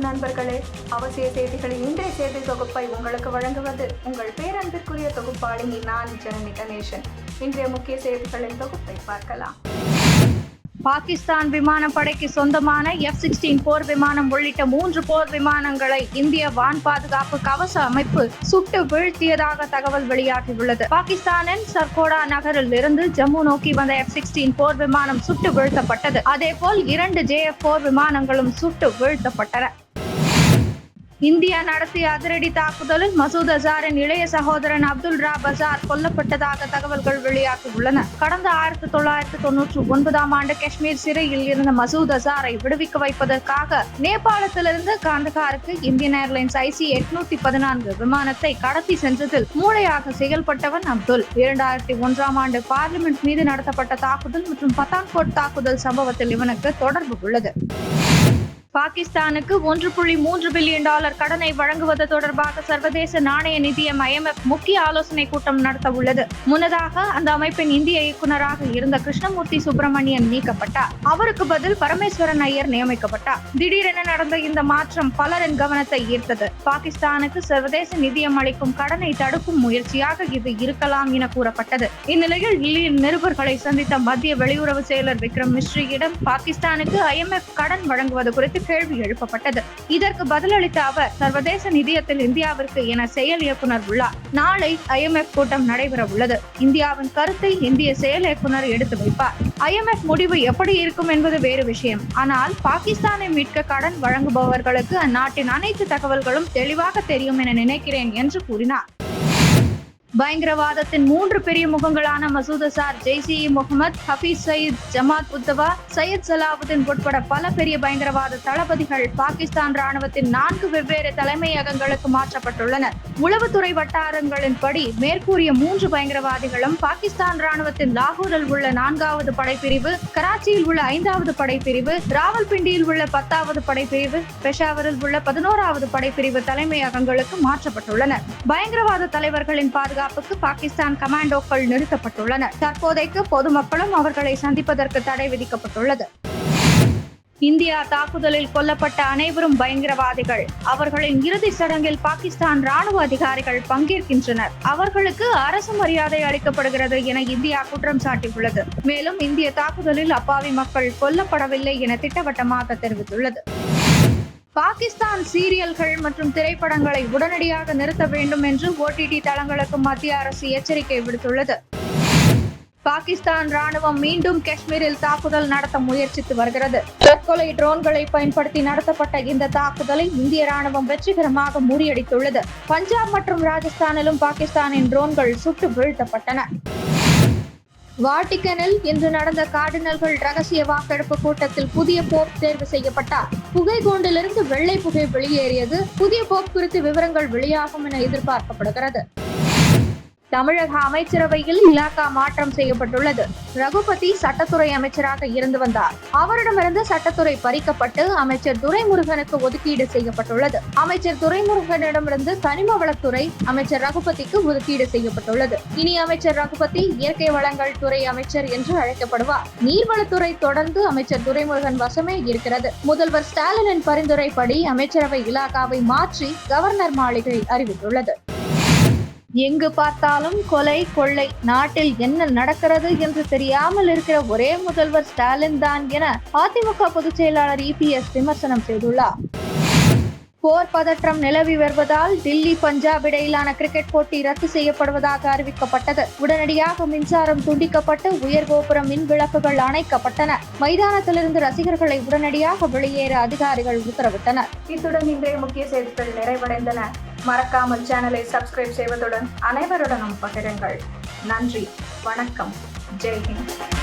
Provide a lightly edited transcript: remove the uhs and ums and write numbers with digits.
நண்பர்களே, அவசிய செய்திகளின் இன்றைய செய்தி தொகுப்பை உங்களுக்கு வழங்குவது உங்கள் பேரன்பிற்குரிய தொகுப்பாளினி நான் ஜனனி கணேசன். இன்றைய முக்கிய செய்திகளின் தொகுப்பை பார்க்கலாம். பாகிஸ்தான் விமானப்படைக்கு சொந்தமான F-16 போர் விமானம் உள்ளிட்ட 3 போர் விமானங்களை இந்திய வான் பாதுகாப்பு கவச அமைப்பு சுட்டு வீழ்த்தியதாக தகவல் வெளியாகியுள்ளது. பாகிஸ்தானின் சர்கோடா நகரில் இருந்து ஜம்மு நோக்கி வந்த F-16 போர் விமானம் சுட்டு வீழ்த்தப்பட்டது. அதேபோல் 2 JF-4 விமானங்களும் சுட்டு வீழ்த்தப்பட்டன. இந்தியா நடத்திய அதிரடி தாக்குதலில் மசூத் அசாரின் இளைய சகோதரன் அப்துல் ரா பசார் கொல்லப்பட்டதாக தகவல்கள் வெளியாகியுள்ளன. கடந்த 1999ஆம் ஆண்டு காஷ்மீர் சிறையில் இருந்த மசூத் அசாரை விடுவிக்க வைப்பதற்காக நேபாளத்திலிருந்து காந்தகாருக்கு இந்தியன் ஏர்லைன்ஸ் IC-814 விமானத்தை கடத்தி சென்றதில் மூளையாக செயல்பட்டவன் அப்துல். 2001ஆம் ஆண்டு பார்லிமெண்ட் மீது நடத்தப்பட்ட தாக்குதல் மற்றும் பத்தான்கோட் தாக்குதல் சம்பவத்தில் இவனுக்கு தொடர்பு உள்ளது. பாகிஸ்தானுக்கு $1.3 பில்லியன் கடனை வழங்குவது தொடர்பாக சர்வதேச நாணய நிதியம் IMF முக்கிய ஆலோசனை கூட்டம் நடத்த உள்ளது. முன்னதாக அந்த அமைப்பின் இந்திய இயக்குநராக இருந்த கிருஷ்ணமூர்த்தி சுப்பிரமணியன் நீக்கப்பட்டார். அவருக்கு பதில் பரமேஸ்வரன் ஐயர் நியமிக்கப்பட்டார். திடீரென நடந்த இந்த மாற்றம் பலரின் கவனத்தை ஈர்த்தது. பாகிஸ்தானுக்கு சர்வதேச நிதியம் அளிக்கும் கடனை தடுக்கும் முயற்சியாக இது இருக்கலாம் என கூறப்பட்டது. இந்நிலையில் டெல்லியில் நிருபர்களை சந்தித்த மத்திய வெளியுறவு செயலர் விக்ரம் மிஸ்ரியிடம் பாகிஸ்தானுக்கு IMF கடன் வழங்குவது குறித்து கேள்வி எழுப்பப்பட்டது. இதற்கு பதிலளித்த அவர், சர்வதேச நிதியத்தில் இந்தியாவிற்கு என செயல் இயக்குனர் உள்ளார். நாளை IMF கூட்டம் நடைபெற உள்ளது. இந்தியாவின் கருத்தை இந்திய செயல் இயக்குனர் எடுத்து வைப்பார். IMF முடிவு எப்படி இருக்கும் என்பது வேறு விஷயம். ஆனால் பாகிஸ்தானை மீட்க கடன் வழங்குபவர்களுக்கு அந்நாட்டின் அனைத்து தகவல்களும் தெளிவாக தெரியும் என நினைக்கிறேன் என்று கூறினார். பயங்கரவாதத்தின் 3 பெரிய முகங்களான மசூத் அசார், ஜெய்ஷ்-இ-முகமது, ஹபீஸ் சயீத், ஜமாத் உத்தவா, சையத் சலாவுதீன் உட்பட பல பெரிய பயங்கரவாத தளபதிகள் பாகிஸ்தான் ராணுவத்தின் 4 வெவ்வேறு தலைமையகங்களுக்கு மாற்றப்பட்டுள்ளனர். உளவுத்துறை வட்டாரங்களின்படி மேற்கூறிய 3 பயங்கரவாதிகளும் பாகிஸ்தான் ராணுவத்தின் லாகூரில் உள்ள 4வது படைப்பிரிவு, கராச்சியில் உள்ள 5வது படைப்பிரிவு, ராவல்பிண்டியில் உள்ள 10வது படைப்பிரிவு, பெஷாவரில் உள்ள 11வது படைப்பிரிவு தலைமையகங்களுக்கு மாற்றப்பட்டுள்ளனர். பயங்கரவாத தலைவர்களின் பாதுகாப்புக்கு பாகிஸ்தான் கமாண்டோக்கள் நிறுத்தப்பட்டுள்ளனர். தற்போதைக்கு பொதுமக்களும் அவர்களை சந்திப்பதற்கு தடை விதிக்கப்பட்டுள்ளது. இந்தியா தாக்குதலில் கொல்லப்பட்ட அனைவரும் பயங்கரவாதிகள். அவர்களின் இறுதி சடங்கில் பாகிஸ்தான் ராணுவ அதிகாரிகள் பங்கேற்கின்றனர். அவர்களுக்கு அரசு மரியாதை அளிக்கப்படுகிறது என இந்தியா குற்றம் சாட்டியுள்ளது. மேலும் இந்திய தாக்குதலில் அப்பாவி மக்கள் கொல்லப்படவில்லை என திட்டவட்டமாக தெரிவித்துள்ளது. பாகிஸ்தான் சீரியல்கள் மற்றும் திரைப்படங்களை உடனடியாக நிறுத்த வேண்டும் என்று OTT தளங்களுக்கு மத்திய அரசு எச்சரிக்கை விடுத்துள்ளது. பாகிஸ்தான் ராணுவம் மீண்டும் காஷ்மீரில் தாக்குதல் நடத்த முயற்சித்து வருகிறது. தற்கொலை ட்ரோன்களை பயன்படுத்தி நடத்தப்பட்ட இந்த தாக்குதலை இந்திய ராணுவம் வெற்றிகரமாக முறியடித்துள்ளது. பஞ்சாப் மற்றும் ராஜஸ்தானிலும் பாகிஸ்தானின் ட்ரோன்கள் சுட்டு வீழ்த்தப்பட்டன. வாட்டிகனில் இன்று நடந்த கார்டினல்கள் ரகசிய வாக்கெடுப்பு கூட்டத்தில் புதிய போப் தேர்வு செய்யப்பட்டார். புகை கூண்டிலிருந்து வெள்ளை புகை வெளியேறியது. புதிய போப் குறித்து விவரங்கள் வெளியாகும் என எதிர்பார்க்கப்படுகிறது. தமிழக அமைச்சரவையில் இலாகா மாற்றம் செய்யப்பட்டுள்ளது. ரகுபதி சட்டத்துறை அமைச்சராக இருந்து வந்தார். அவரிடமிருந்து சட்டத்துறை பறிக்கப்பட்டு அமைச்சர் துரைமுருகனுக்கு ஒதுக்கீடு செய்யப்பட்டுள்ளது. அமைச்சர் துரைமுருகனிடமிருந்து கனிம வளத்துறை அமைச்சர் ரகுபதிக்கு ஒதுக்கீடு செய்யப்பட்டுள்ளது. இனி அமைச்சர் ரகுபதி இயற்கை வளங்கள் துறை அமைச்சர் என்று அழைக்கப்படுவார். நீர்வளத்துறை தொடர்ந்து அமைச்சர் துரைமுருகன் வசமே இருக்கிறது. முதல்வர் ஸ்டாலினின் பரிந்துரைப்படி அமைச்சரவை இலாகாவை மாற்றி கவர்னர் மாளிகை அறிவித்துள்ளது. எங்கு பார்த்தாலும் கொலை, கொள்ளை, நாட்டில் என்ன நடக்கிறது என்று தெரியாமல் இருக்கிற ஒரே முதல்வர் ஸ்டாலின் தான் என அதிமுக பொதுச் செயலாளர் EPS விமர்சனம் செய்துள்ளார். போர் பதற்றம் நிலவி வருவதால் டில்லி, பஞ்சாப் இடையிலான கிரிக்கெட் போட்டி ரத்து செய்யப்படுவதாக அறிவிக்கப்பட்டது. உடனடியாக மின்சாரம் துண்டிக்கப்பட்டு உயர்கோபுர மின் விளக்குகள் அணைக்கப்பட்டன. மைதானத்திலிருந்து ரசிகர்களை உடனடியாக வெளியேற அதிகாரிகள் உத்தரவிட்டனர். இத்துடன் இன்றைய முக்கிய செய்திகள் நிறைவடைந்தன. மறக்காமல் சேனலை சப்ஸ்கிரைப் செய்வதுடன் அனைவருடனும் பகிருங்கள். நன்றி, வணக்கம், ஜெய் ஹிந்த்.